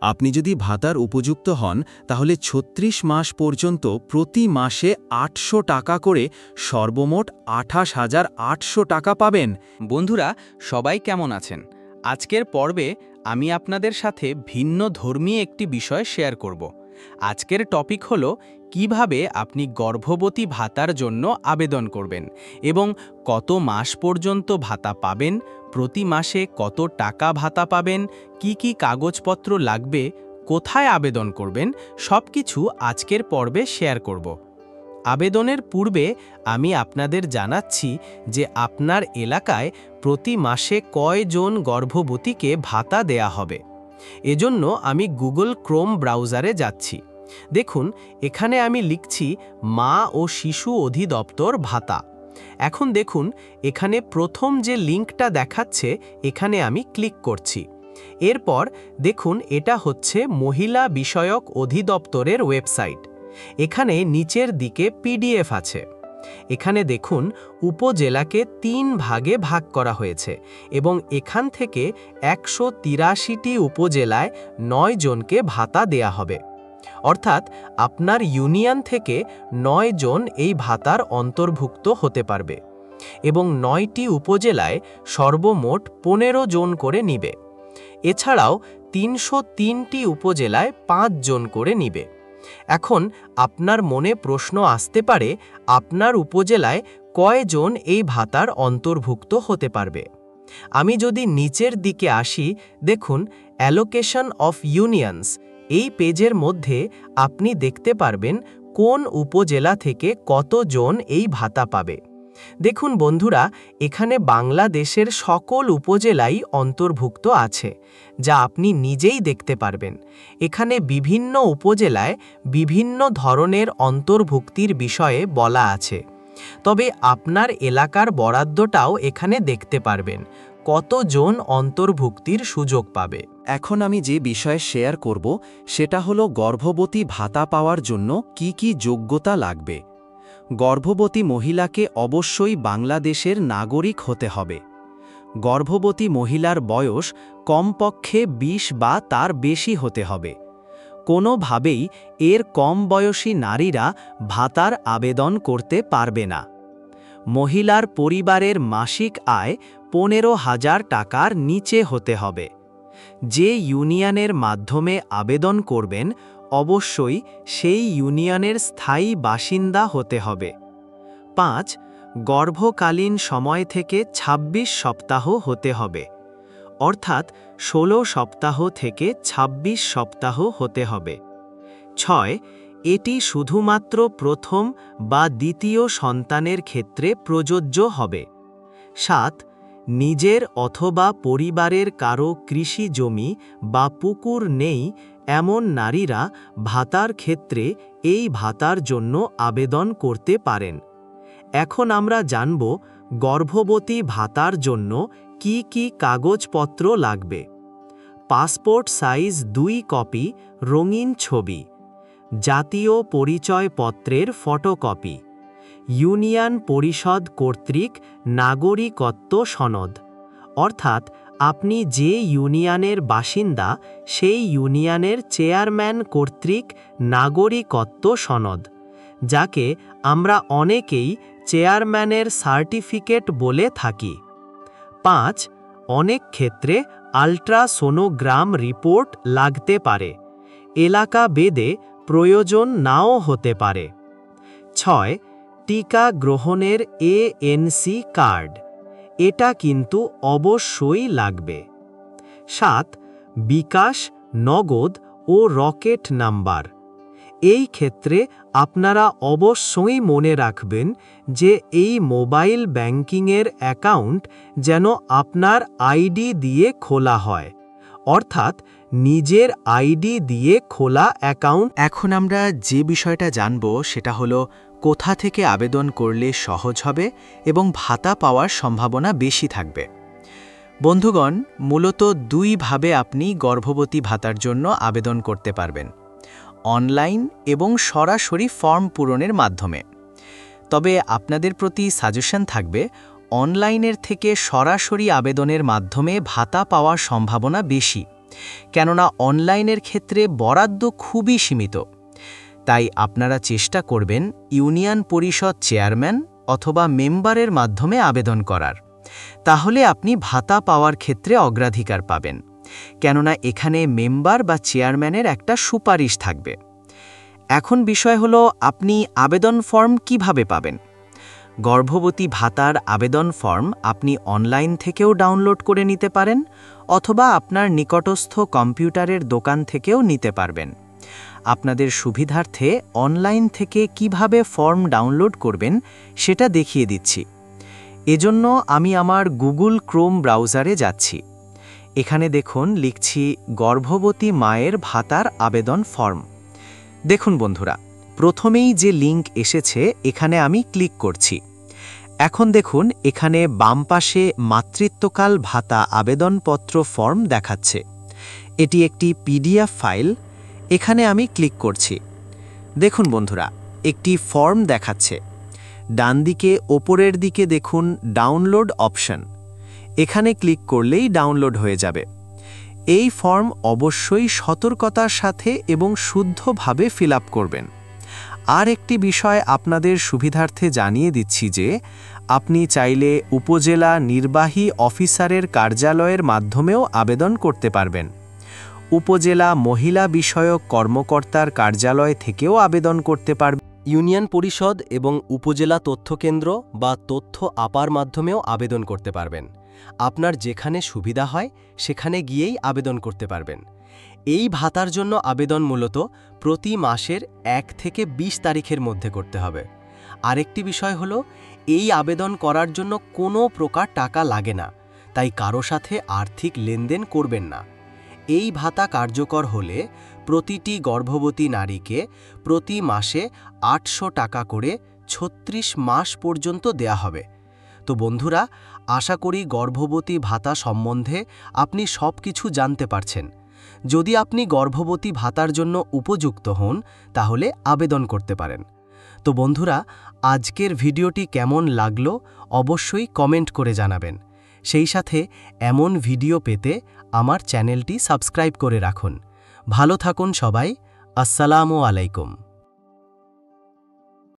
আপনি যদি ভাতার উপযুক্ত হন তাহলে ৩৬ মাস পর্যন্ত প্রতি মাসে ৮০০ টাকা করে সর্বমোট ২৮,৮০০ টাকা পাবেন। বন্ধুরা, সবাই কেমন আছেন? আজকের পর্বে আমি আপনাদের সাথে ভিন্ন ধর্মী একটি বিষয় শেয়ার করব। আজকের টপিক হলো কিভাবে আপনি গর্ভবতী ভাতার জন্য আবেদন করবেন এবং কত মাস পর্যন্ত ভাতা পাবেন, প্রতি মাসে কত টাকা ভাতা পাবেন, কি কি কাগজপত্র লাগবে, কোথায় আবেদন করবেন, সবকিছু আজকের পর্বে শেয়ার করব। আবেদনের পূর্বে আমি আপনাদের জানাচ্ছি যে আপনার এলাকায় প্রতি মাসে কয়জন গর্ভবতীকে ভাতা দেয়া হবে। এজন্য আমি গুগল ক্রোম ব্রাউজারে যাচ্ছি। দেখুন, এখানে আমি লিখছি মা ও শিশু অধিদপ্তর ভাতা। এখন দেখুন, এখানে প্রথম যে লিঙ্কটা দেখাচ্ছে এখানে আমি ক্লিক করছি। এরপর দেখুন, এটা হচ্ছে মহিলা বিষয়ক অধিদপ্তরের ওয়েবসাইট। এখানে নিচের দিকে পিডিএফ আছে। এখানে দেখুন, উপজেলাকে ৩ ভাগে ভাগ করা হয়েছে এবং এখান থেকে ১৮৩টি উপজেলায় ৯ জনকে ভাতা দেয়া হবে। অর্থাৎ আপনার ইউনিয়ন থেকে ৯ জন এই ভাতার অন্তর্ভুক্ত হতে পারবে এবং ৯টি উপজেলায় সর্বমোট ১৫ জন করে নিবে। এছাড়াও ৩০৩টি উপজেলায় ৫ জন করে নিবে। এখন আপনার মনে প্রশ্ন আসতে পারে, আপনার উপজেলায় কয়জন এই ভাতার অন্তর্ভুক্ত হতে পারবে? আমি যদি নিচের দিকে আসি, দেখুন অ্যালোকেশন অফ ইউনিয়নস এই পেজের মধ্যে আপনি দেখতে পারবেন কোন উপজেলা থেকে কতজন এই ভাতা পাবে। দেখুন বন্ধুরা, এখানে বাংলাদেশের সকল উপজেলাই অন্তর্ভুক্ত আছে, যা আপনি নিজেই দেখতে পারবেন। এখানে বিভিন্ন উপজেলায় বিভিন্ন ধরনের অন্তর্ভুক্তির বিষয়ে বলা আছে। তবে আপনার এলাকার বরাদ্দটাও এখানে দেখতে পারবেন, কতজন অন্তর্ভুক্তির সুযোগ পাবে। এখন আমি যে বিষয়ে শেয়ার করব সেটা হলো গর্ভবতী ভাতা পাওয়ার জন্য কি কি যোগ্যতা লাগবে। গর্ভবতী মহিলাকে অবশ্যই বাংলাদেশের নাগরিক হতে হবে। গর্ভবতী মহিলার বয়স কমপক্ষে ২০ বা তার বেশি হতে হবে। কোনোভাবেই এর কম বয়সী নারীরা ভাতার আবেদন করতে পারবে না। মহিলার পরিবারের মাসিক আয় ১৫,০০০ টাকার নিচে হতে হবে। যে ইউনিয়নের মাধ্যমে আবেদন করবেন অবশ্যই সেই ইউনিয়নের স্থায়ী বাসিন্দা হতে হবে। ৫. গর্ভকালীন সময় থেকে ২৬ সপ্তাহ হতে হবে, অর্থাৎ ১৬ সপ্তাহ থেকে ২৬ সপ্তাহ হতে হবে। ৬. এটি শুধুমাত্র প্রথম বা দ্বিতীয় সন্তানের ক্ষেত্রে প্রযোজ্য হবে। ৭. নিজের অথবা পরিবারের কারো কৃষি জমি বা পুকুর নেই এমন নারীরা ভাতার ক্ষেত্রে এই ভাতার জন্য আবেদন করতে পারেন। এখন আমরা জানব গর্ভবতী ভাতার জন্য কি কি কাগজপত্র লাগবে। পাসপোর্ট সাইজ ২ কপি রঙিন ছবি, জাতীয় পরিচয়পত্রের ফটোকপি, ইউনিয়ন পরিষদ কর্তৃক নাগরিকত্ব সনদ, অর্থাৎ আপনি যে ইউনিয়নের বাসিন্দা সেই ইউনিয়নের চেয়ারম্যান কর্তৃক নাগরিকত্ব সনদ, যাকে আমরা অনেকেই চেয়ারম্যানের সার্টিফিকেট বলে থাকি। ৫. অনেক ক্ষেত্রে আল্ট্রাসোনোগ্রাম রিপোর্ট লাগতে পারে, এলাকা ভেদে প্রয়োজন নাও হতে পারে। ৬. টিকা গ্রহণের ANC কার্ড, এটা কিন্তু অবশ্যই লাগবে। ৭. বিকাশ, নগদ ও রকেট নাম্বার। এই ক্ষেত্রে আপনারা অবশ্যই মনে রাখবেন যে এই মোবাইল ব্যাংকিংয়ের অ্যাকাউন্ট যেন আপনার আইডি দিয়ে খোলা হয়, অর্থাৎ নিজের আইডি দিয়ে খোলা অ্যাকাউন্ট। এখন আমরা যে বিষয়টা জানব সেটা হলো কোথা থেকে আবেদন করলে সহজ হবে এবং ভাতা পাওয়ার সম্ভাবনা বেশি থাকবে। বন্ধুগণ, মূলত ২ ভাবে আপনি গর্ভবতী ভাতার জন্য আবেদন করতে পারবেন, অনলাইন এবং সরাসরি ফর্ম পূরণের মাধ্যমে। তবে আপনাদের প্রতি সাজেশন থাকবে, অনলাইনের থেকে সরাসরি আবেদনের মাধ্যমে ভাতা পাওয়ার সম্ভাবনা বেশি, কেননা অনলাইনের ক্ষেত্রে বরাদ্দ খুবই সীমিত। তাই আপনারা চেষ্টা করবেন ইউনিয়ন পরিষদ চেয়ারম্যান অথবা মেম্বারের মাধ্যমে আবেদন করার। তাহলে আপনি ভাতা পাওয়ার ক্ষেত্রে অগ্রাধিকার পাবেন, কেননা এখানে মেম্বার বা চেয়ারম্যানের একটা সুপারিশ থাকবে। এখন বিষয় হলো আপনি আবেদন ফর্ম কিভাবে পাবেন। গর্ভবতী ভাতার আবেদন ফর্ম আপনি অনলাইন থেকেও ডাউনলোড করে নিতে পারেন অথবা আপনার নিকটস্থ কম্পিউটারের দোকান থেকেও নিতে পারবেন। আপনাদের সুবিধার্থে অনলাইন থেকে কিভাবে ফর্ম ডাউনলোড করবেন সেটা দেখিয়ে দিচ্ছি। এজন্য আমি আমার গুগল ক্রোম ব্রাউজারে যাচ্ছি। এখানে দেখুন লিখছি গর্ভবতী মায়ের ভাতার আবেদন ফর্ম। দেখুন বন্ধুরা, প্রথমেই যে লিঙ্ক এসেছে এখানে আমি ক্লিক করছি। এখন দেখুন এখানে বাম পাশে মাতৃত্বকাল ভাতা আবেদনপত্র ফর্ম দেখাচ্ছে। এটি একটি পিডিএফ ফাইল। এখানে আমি ক্লিক করছি। দেখুন বন্ধুরা, একটি ফর্ম দেখাচ্ছে। ডান দিকে ওপরের দিকে দেখুন ডাউনলোড অপশন। এখানে ক্লিক করলেই ডাউনলোড হয়ে যাবে। এই ফর্ম অবশ্যই সতর্কতার সাথে এবং শুদ্ধভাবে ফিল আপ করবেন। আর একটি বিষয় আপনাদের সুবিধার্থে জানিয়ে দিচ্ছি যে আপনি চাইলে উপজেলা নির্বাহী অফিসারের কার্যালয়ের মাধ্যমেও আবেদন করতে পারবেন। উপজেলা মহিলা বিষয়ক কর্মকর্তার কার্যালয় থেকেও আবেদন করতে পারবেন। ইউনিয়ন পরিষদ এবং উপজেলা তথ্যকেন্দ্র বা তথ্য আপার মাধ্যমেও আবেদন করতে পারবেন। আপনার যেখানে সুবিধা হয় সেখানে গিয়েই আবেদন করতে পারবেন। এই ভাতার জন্য আবেদন মূলত প্রতি মাসের 1 থেকে 20 তারিখের মধ্যে করতে হবে। আরেকটি বিষয় হলো, এই আবেদন করার জন্য কোনো প্রকার টাকা লাগে না, তাই কারো সাথে আর্থিক লেনদেন করবেন না। এই ভাতা কার্যকর হলে প্রতিটি গর্ভবতী নারীকে প্রতি মাসে 800 টাকা করে 36 মাস পর্যন্ত দেয়া হবে। তো বন্ধুরা, আশা করি গর্ভবতী ভাতা সম্বন্ধে আপনি সব কিছু জানতে পারছেন। যদি আপনি গর্ভবতী ভাতার জন্য উপযুক্ত হন তাহলে আবেদন করতে পারেন। তো বন্ধুরা, আজকের ভিডিওটি কেমন লাগলো অবশ্যই কমেন্ট করে জানাবেন। সেই সাথে এমন ভিডিও পেতে আমার চ্যানেলটি সাবস্ক্রাইব করে রাখুন। ভালো থাকুন সবাই। আসসালামু আলাইকুম।